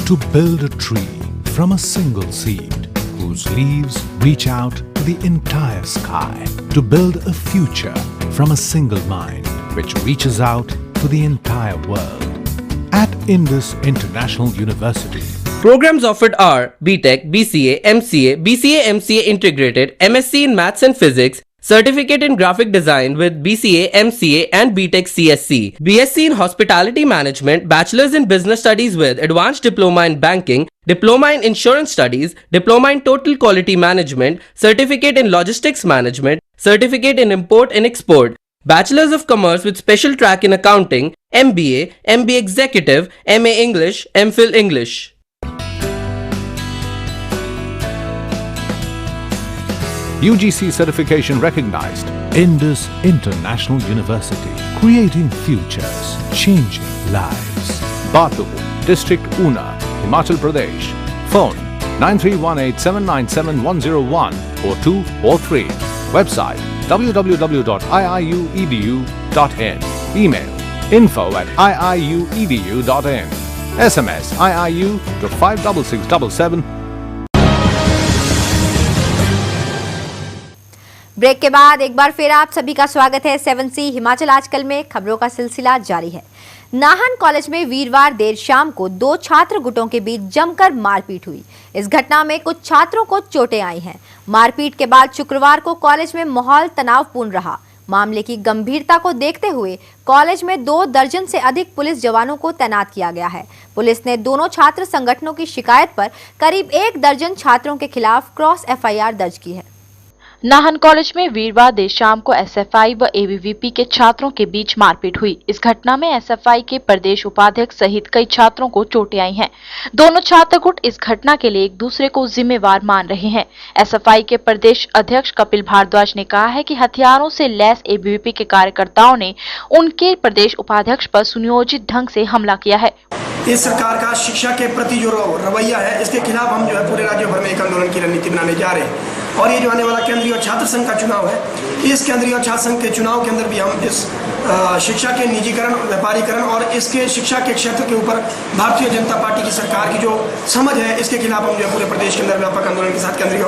to build a tree from a single seed, whose leaves reach out to the entire sky. To build a future from a single mind, which reaches out to the entire world. At Indus International University. Programs offered are BTech, BCA, MCA, BCA MCA Integrated, MSc in Maths and Physics, Certificate in Graphic Design with BCA, MCA and BTech CSC, BSc in Hospitality Management, Bachelor's in Business Studies with Advanced Diploma in Banking, Diploma in Insurance Studies, Diploma in Total Quality Management, Certificate in Logistics Management, Certificate in Import and Export, Bachelor's of Commerce with Special Track in Accounting, MBA, MBA Executive, MA English, MPhil English. UGC certification recognized. Indus International University. Creating futures, changing lives. Batu, District Una, Himachal Pradesh. Phone 9318797101 or 2 or 3. Website www.iiuedu.in. Email info@iiuedu.in. SMS IIU to 56677. Break के बाद एक बार फिर आप सभी का स्वागत है 7C Himachal आजकल में। खबरों का सिलसिला जारी है। नाहन कॉलेज में वीरवार देर शाम को दो छात्र गुटों के बीच जमकर मारपीट हुई। इस घटना में कुछ छात्रों को चोटें आई हैं। मारपीट के बाद शुक्रवार को कॉलेज में माहौल तनावपूर्ण रहा। मामले की गंभीरता को देखते हुए कॉलेज में 2 दर्जन से अधिक पुलिस जवानों को तैनात किया गया है। पुलिस ने दोनों छात्र संगठनों की शिकायत पर करीब 1 दर्जन छात्रों के खिलाफ क्रॉस FIR दर्ज की है। नाहन कॉलेज में वीरवार देर शाम को SFI व ABVP के छात्रों के बीच मारपीट हुई। इस घटना में SFI के प्रदेश उपाध्यक्ष सहित कई छात्रों को चोटें आई हैं। दोनों छात्र गुट इस घटना के लिए एक दूसरे को जिम्मेवार मान रहे हैं। SFI के प्रदेश अध्यक्ष कपिल भारद्वाज ने कहा है कि हथियारों से लैस ABVP के कार्यकर्ताओं ने उनके प्रदेश उपाध्यक्ष पर सुनियोजित ढंग से हमला किया है। इस सरकार का शिक्षा के प्रति जो रवैया है, इसके खिलाफ हम जो है पूरे राज्य भर में एक आंदोलन की रणनीति बनाने जा रहे हैं। और ये जो आने वाला केंद्रीय छात्र संघ का चुनाव है, इस केंद्रीय छात्र संघ के चुनाव के अंदर भी हम इस शिक्षा के निजीकरण, व्यापारीकरण और इसके शिक्षा के क्षेत्र के ऊपर भारतीय जनता पार्टी की सरकार की जो समझ है, इसके खिलाफ हम जो है पूरे प्रदेश के अंदर व्यापक आंदोलन के साथ केंद्रीय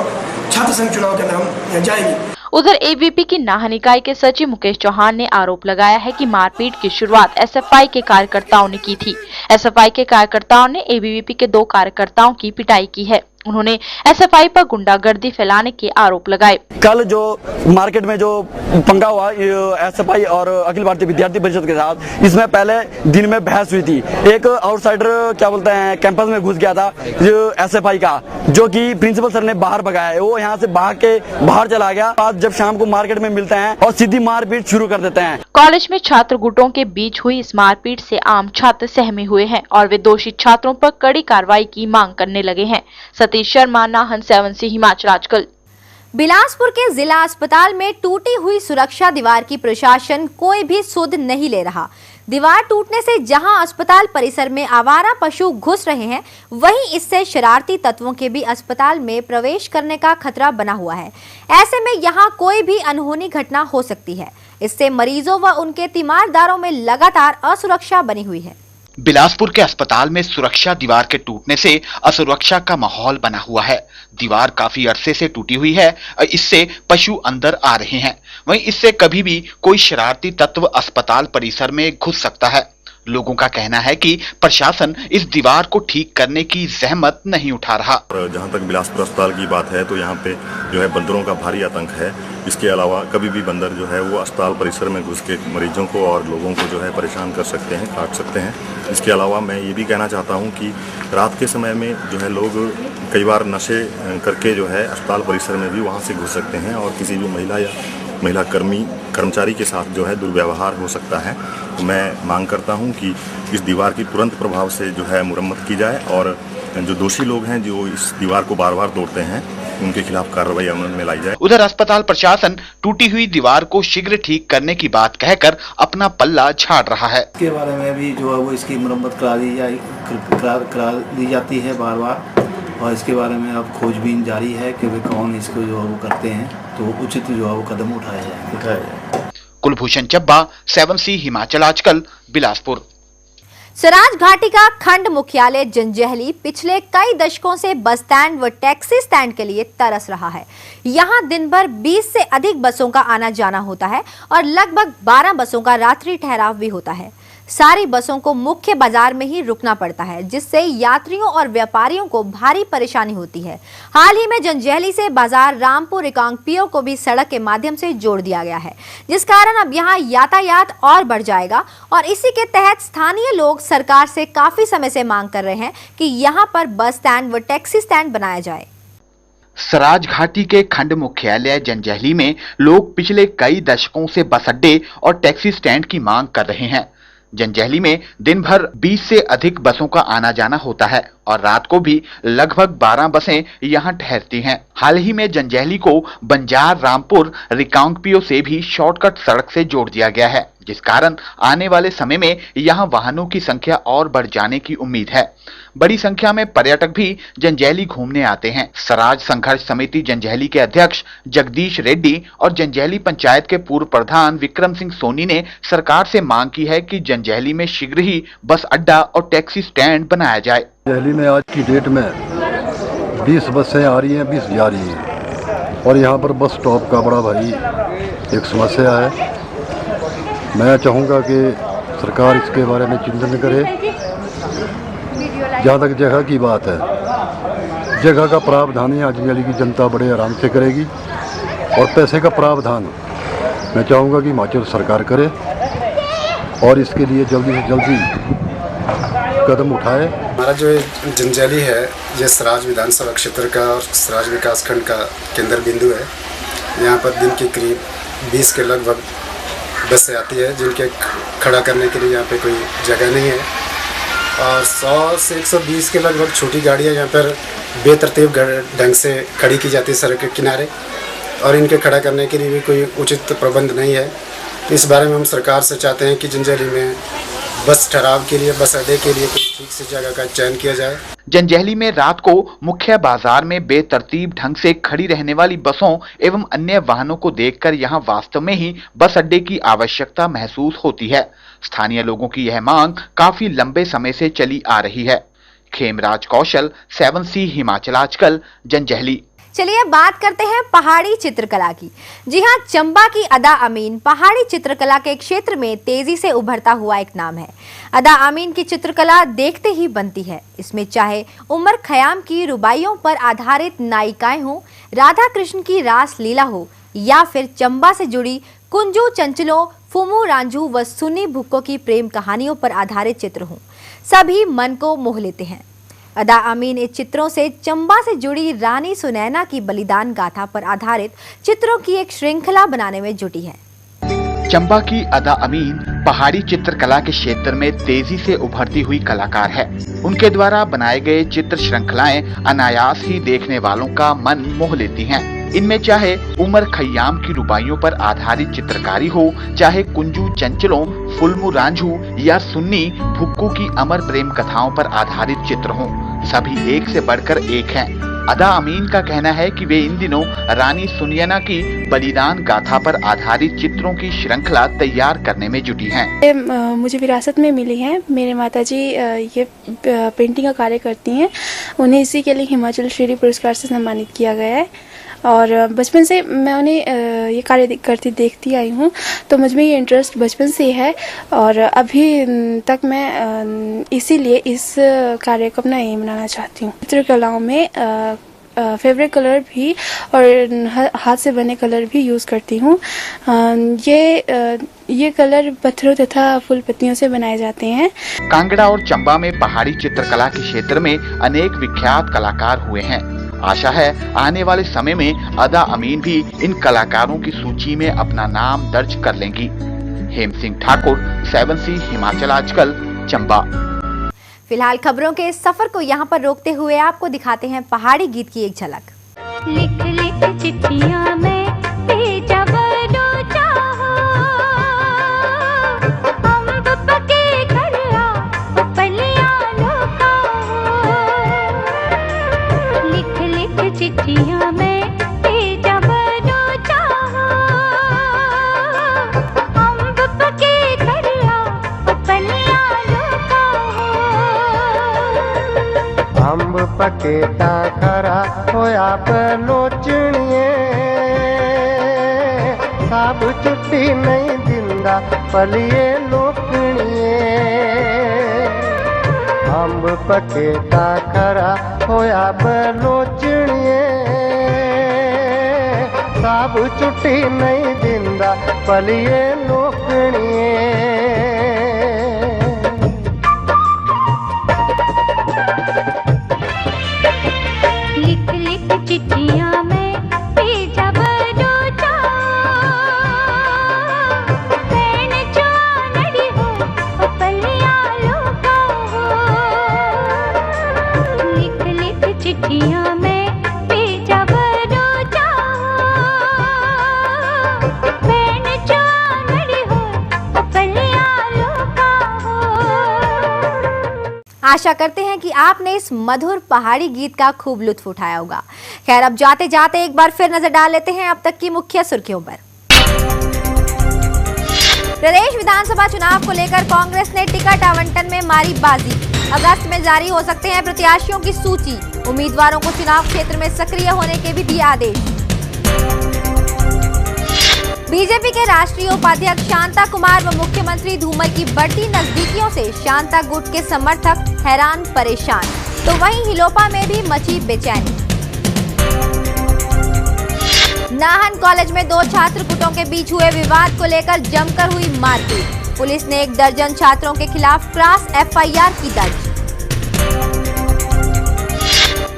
छात्र संघ चुनाव के अंदर हम जाएंगे। उधर ABVP की नाहन इकाई के सचिव मुकेश चौहान ने आरोप लगाया है कि मारपीट की शुरुआत SFI के कार्यकर्ताओं ने की थी। SFI के कार्यकर्ताओं ने ABVP के 2 कार्यकर्ताओं की पिटाई की है। उन्होंने SFI पर गुंडागर्दी फैलाने के आरोप लगाए। कल जो मार्केट में जो पंगा हुआ SFI और अखिल भारतीय विद्यार्थी परिषद के साथ, इसमें पहले दिन में बहस हुई थी। एक आउटसाइडर क्या बोलते हैं कैंपस में घुस गया था जो SFI का, जो कि प्रिंसिपल सर ने बाहर भगाया। वो यहाँ से भाग के बाहर चला गया। आज जब शाम को मार्केट में मिलते हैं और सीधी मारपीट शुरू कर देते हैं। कॉलेज में छात्र गुटों के बीच हुई इस मारपीट से आम छात्र सहमे हुए हैं और वे दोषी छात्रों पर कड़ी कार्रवाई की मांग करने लगे हैं। सतीश शर्मा, नाहन 7C हिमाचल आजकल। बिलासपुर के जिला अस्पताल में टूटी हुई सुरक्षा दीवार की प्रशासन कोई भी सुध नहीं ले रहा। दीवार टूटने से जहां अस्पताल परिसर में आवारा पशु घुस रहे हैं, वहीं इससे शरारती तत्वों के भी अस्पताल में प्रवेश करने का खतरा बना हुआ है। ऐसे में यहां कोई भी अनहोनी घटना हो सकती है। इससे मरीजों व उनके तीमारदारों में लगातार असुरक्षा बनी हुई है। बिलासपुर के अस्पताल में सुरक्षा दीवार के टूटने से असुरक्षा का माहौल बना हुआ है। दीवार काफी अरसे से टूटी हुई है, इससे पशु अंदर आ रहे हैं। वहीं इससे कभी भी कोई शरारती तत्व अस्पताल परिसर में घुस सकता है। लोगों का कहना है कि प्रशासन इस दीवार को ठीक करने की जहमत नहीं उठा रहा। जहां तक बिलासपुर अस्पताल की बात है तो यहाँ पे जो है बंदरों का भारी आतंक है। इसके अलावा कभी भी बंदर जो है वो अस्पताल परिसर में घुस के मरीजों को और लोगों को जो है परेशान कर सकते हैं, काट सकते हैं। इसके अलावा मैं ये भी कहना चाहता हूँ कि रात के समय में जो है लोग कई बार नशे करके जो है अस्पताल परिसर में भी वहाँ से घुस सकते हैं और किसी भी महिला या महिला कर्मचारी के साथ जो है दुर्व्यवहार हो सकता है। तो मैं मांग करता हूं कि इस दीवार की तुरंत प्रभाव से जो है मुरम्मत की जाए और जो दोषी लोग हैं जो इस दीवार को बार बार तोड़ते हैं, उनके खिलाफ कार्रवाई अमल में लाई जाए। उधर अस्पताल प्रशासन टूटी हुई दीवार को शीघ्र ठीक करने की बात कहकर अपना पल्ला झाड़ रहा है। इसके बारे में भी जो है वो इसकी मुरम्मत करा दी जाती है बार बार, और इसके बारे में अब खोजबीन जारी है कि वे कौन इसको जो है वो करते हैं, तो उचित जो है वो कदम उठाया जाए। कुलभूषण चब्बा, 7C हिमाचल आजकल, बिलासपुर। स्वराज घाटी का खंड मुख्यालय जंजैहली पिछले कई दशकों से बस स्टैंड व टैक्सी स्टैंड के लिए तरस रहा है। यहां दिन भर 20 से अधिक बसों का आना जाना होता है और लगभग 12 बसों का रात्रि ठहराव भी होता है। सारी बसों को मुख्य बाजार में ही रुकना पड़ता है, जिससे यात्रियों और व्यापारियों को भारी परेशानी होती है। हाल ही में जंजैहली से बाजार रामपुर रिकांगपिओ को भी सड़क के माध्यम से जोड़ दिया गया है, जिस कारण अब यहाँ यातायात और बढ़ जाएगा और इसी के तहत स्थानीय लोग सरकार से काफी समय से मांग कर रहे हैं कि यहाँ पर बस स्टैंड व टैक्सी स्टैंड बनाया जाए। स्वराज घाटी के खंड मुख्यालय जंजैहली में लोग पिछले कई दशकों से बस अड्डे और टैक्सी स्टैंड की मांग कर रहे हैं। जंजैहली में दिन भर 20 से अधिक बसों का आना जाना होता है और रात को भी लगभग 12 बसें यहां ठहरती हैं। हाल ही में जंजैहली को बंजार रामपुर रिकांगपिओ से भी शॉर्टकट सड़क से जोड़ दिया गया है, जिस कारण आने वाले समय में यहां वाहनों की संख्या और बढ़ जाने की उम्मीद है। बड़ी संख्या में पर्यटक भी जंजैहली घूमने आते हैं। स्वराज संघर्ष समिति जंजैहली के अध्यक्ष जगदीश रेड्डी और जंजैहली पंचायत के पूर्व प्रधान विक्रम सिंह सोनी ने सरकार से मांग की है कि जंजैहली में शीघ्र ही बस अड्डा और टैक्सी स्टैंड बनाया जाए। जंजैहली में आज की डेट में 20 बसें आ रही हैं, 20 जा रही हैं और यहाँ पर बस स्टॉप का बड़ा भारी एक समस्या है। मैं चाहूँगा कि सरकार इसके बारे में चिंतन करे। जहाँ तक जगह की बात है, जगह का प्रावधान यहाँ जंजैहली की जनता बड़े आराम से करेगी और पैसे का प्रावधान मैं चाहूँगा कि हिमाचल सरकार करे और इसके लिए जल्दी से जल्दी कदम उठाए। हमारा जो जंजैहली है ये स्वराज विधानसभा क्षेत्र का और स्वराज विकास खंड का केंद्र बिंदु है। यहाँ पर दिन के करीब 20 के लगभग बसें आती है, जिनके खड़ा करने के लिए यहाँ पे कोई जगह नहीं है और 100 से 120 के लगभग छोटी गाड़ियाँ यहाँ पर बेतरतीब ढंग से खड़ी की जाती है सड़क के किनारे और इनके खड़ा करने के लिए भी कोई उचित प्रबंध नहीं है। तो इस बारे में हम सरकार से चाहते हैं कि जंजैहली में बस ठहराव के लिए, बस अड्डे के लिए कोई ठीक सी जगह का चयन किया जाए। जंजैहली में रात को मुख्य बाजार में बेतरतीब ढंग से खड़ी रहने वाली बसों एवं अन्य वाहनों को देखकर यहां वास्तव में ही बस अड्डे की आवश्यकता महसूस होती है। स्थानीय लोगों की यह मांग काफी लंबे समय से चली आ रही है। खेमराज कौशल, 7C हिमाचल आजकल, जंजैहली। चलिए बात करते हैं पहाड़ी चित्रकला की। जी हाँ, चंबा की अदा अमीन पहाड़ी चित्रकला के क्षेत्र में तेजी से उभरता हुआ एक नाम है। अदा अमीन की चित्रकला देखते ही बनती है। इसमें चाहे उमर खयाम की रुबाइयों पर आधारित नायिकाएं हो, राधा कृष्ण की रास लीला हो या फिर चंबा से जुड़ी कुंजू चंचलों, फुमू रांझू व सुन्नी भुक्को की प्रेम कहानियों पर आधारित चित्र हों, सभी मन को मोह लेते हैं। अदा अमीन इन चित्रों से चंबा से जुड़ी रानी सुनैना की बलिदान गाथा पर आधारित चित्रों की एक श्रृंखला बनाने में जुटी है। चंबा की अदा अमीन पहाड़ी चित्रकला के क्षेत्र में तेजी से उभरती हुई कलाकार है। उनके द्वारा बनाए गए चित्र श्रृंखलाएं अनायास ही देखने वालों का मन मोह लेती हैं। इनमें चाहे उमर खयाम की रुबाइयों पर आधारित चित्रकारी हो, चाहे कुंजू चंचलों, फुलमू रांझू या सुन्नी भुक्कू की अमर प्रेम कथाओं पर आधारित चित्र हों, सभी एक से बढ़कर एक हैं। अदा अमीन का कहना है कि वे इन दिनों रानी सुनैना की बलिदान गाथा पर आधारित चित्रों की श्रृंखला तैयार करने में जुटी हैं। मुझे विरासत में मिली है। मेरे माताजी ये पेंटिंग का कार्य करती हैं। उन्हें इसी के लिए हिमाचल श्री पुरस्कार से सम्मानित किया गया है और बचपन से मैं उन्हें ये कार्य करती देखती आई हूँ, तो मुझ में ये इंटरेस्ट बचपन से है और अभी तक मैं इसीलिए इस कार्य को अपना एम बनाना चाहती हूँ। चित्रकलाओं में फेवरेट कलर भी और हाथ से बने कलर भी यूज़ करती हूँ। ये कलर पत्थरों तथा फूल पत्तियों से बनाए जाते हैं। कांगड़ा और चंबा में पहाड़ी चित्रकला के क्षेत्र में अनेक विख्यात कलाकार हुए हैं। आशा है आने वाले समय में अदा अमीन भी इन कलाकारों की सूची में अपना नाम दर्ज कर लेंगी। हेम सिंह ठाकुर, 7C हिमाचल आजकल, चंबा। फिलहाल खबरों के इस सफर को यहाँ पर रोकते हुए आपको दिखाते हैं पहाड़ी गीत की एक झलक। लिख लिख चिट्ठियां मैं भेजा बनो चाहो, अम्ब पके घर आ पलियां लुकाओ। लिख लिख चिट्ठियां मैं भेजा बनो चाहो, अम्ब पके घर आ पलियां लुकाओ। अंब पके ता खरा होया बलोचणिए साब छुट्टी नहीं दिंदा पलिए लोकणिए अंब पके ता खरा होया बलोचणिए साब छुट्टी नहीं दिंदा पलिए लोकणिए चिट्ठियां में भेजा बरोचा बहन जो नड़ी हो पलिया लोका हो लिख लिख चिट्ठियां में भेजा बरोचा बहन जो नड़ी हो पलिया लोका हो। आशा करते हैं कि आपने इस मधुर पहाड़ी गीत का खूब लुत्फ उठाया होगा। खैर, अब जाते जाते एक बार फिर नजर डाल लेते हैं अब तक की मुख्य सुर्खियों पर। प्रदेश विधानसभा चुनाव को लेकर कांग्रेस ने टिकट आवंटन में मारी बाजी। अगस्त में जारी हो सकते हैं प्रत्याशियों की सूची। उम्मीदवारों को चुनाव क्षेत्र में सक्रिय होने के भी दिए आदेश। बीजेपी के राष्ट्रीय उपाध्यक्ष शांता कुमार व मुख्यमंत्री धूमल की बढ़ती नजदीकियों से शांता गुट के समर्थक हैरान परेशान, तो वहीं हिलोपा में भी मची बेचैनी। नाहन कॉलेज में दो छात्र गुटों के बीच हुए विवाद को लेकर जमकर हुई मारपीट। पुलिस ने 1 दर्जन छात्रों के खिलाफ क्रॉस FIR की दर्ज।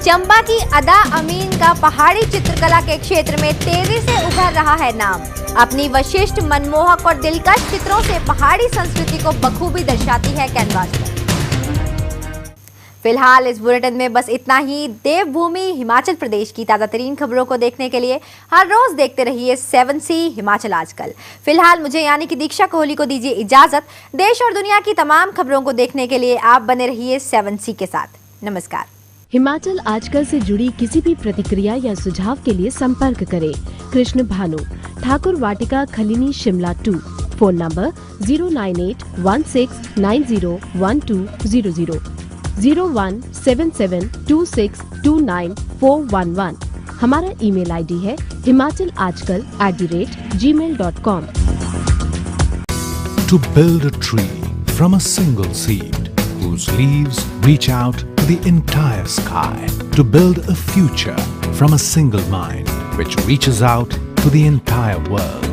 चंबा की अदा अमीन का पहाड़ी चित्रकला के क्षेत्र में तेजी से उभर रहा है नाम। अपनी विशिष्ट, मनमोहक और दिलकश चित्रों से पहाड़ी संस्कृति को बखूबी दर्शाती है कैनवास पर। फिलहाल इस बुलेटिन में बस इतना ही। देवभूमि हिमाचल प्रदेश की ताजा तरीन खबरों को देखने के लिए हर रोज देखते रहिए 7C हिमाचल आजकल। फिलहाल मुझे यानी कि दीक्षा कोहली को दीजिए इजाजत। देश और दुनिया की तमाम खबरों को देखने के लिए आप बने रहिए 7C के साथ। नमस्कार। हिमाचल आजकल से जुड़ी किसी भी प्रतिक्रिया या सुझाव के लिए संपर्क करें कृष्ण भानु, ठाकुर वाटिका, खलीनी, शिमला 2। Phone number 09816901200, 017726294111। हमारा ईमेल ID है himachalajkal@gmail.com। To build a tree from a single seed whose leaves reach out to the entire sky. To build a future from a single mind which reaches out to the entire world.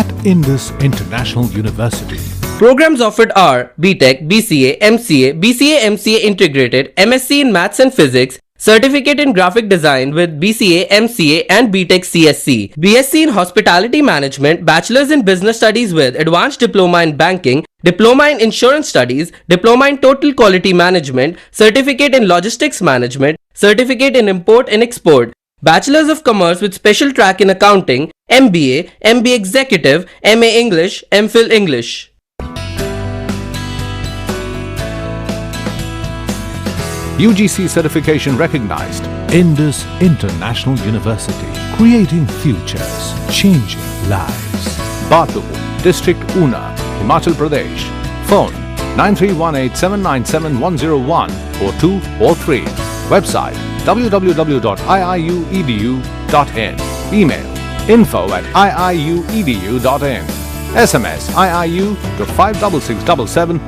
At Indus International University, Programs offered are BTech, BCA, MCA, BCA MCA Integrated, MSc in Maths and Physics, Certificate in Graphic Design with BCA, MCA and BTech CSC, BSc in Hospitality Management, Bachelor's in Business Studies with Advanced Diploma in Banking, Diploma in Insurance Studies, Diploma in Total Quality Management, Certificate in Logistics Management, Certificate in Import and Export, Bachelor's of Commerce with Special Track in Accounting, MBA, MBA Executive, MA English, MPhil English. UGC certification recognized. Indus International University, creating futures, changing lives. Batu, District Una, Himachal Pradesh. Phone 9318797101 or 2 or 3. Website www.iiuedu.in. Email info@iiuedu.in. SMS IIU to 56677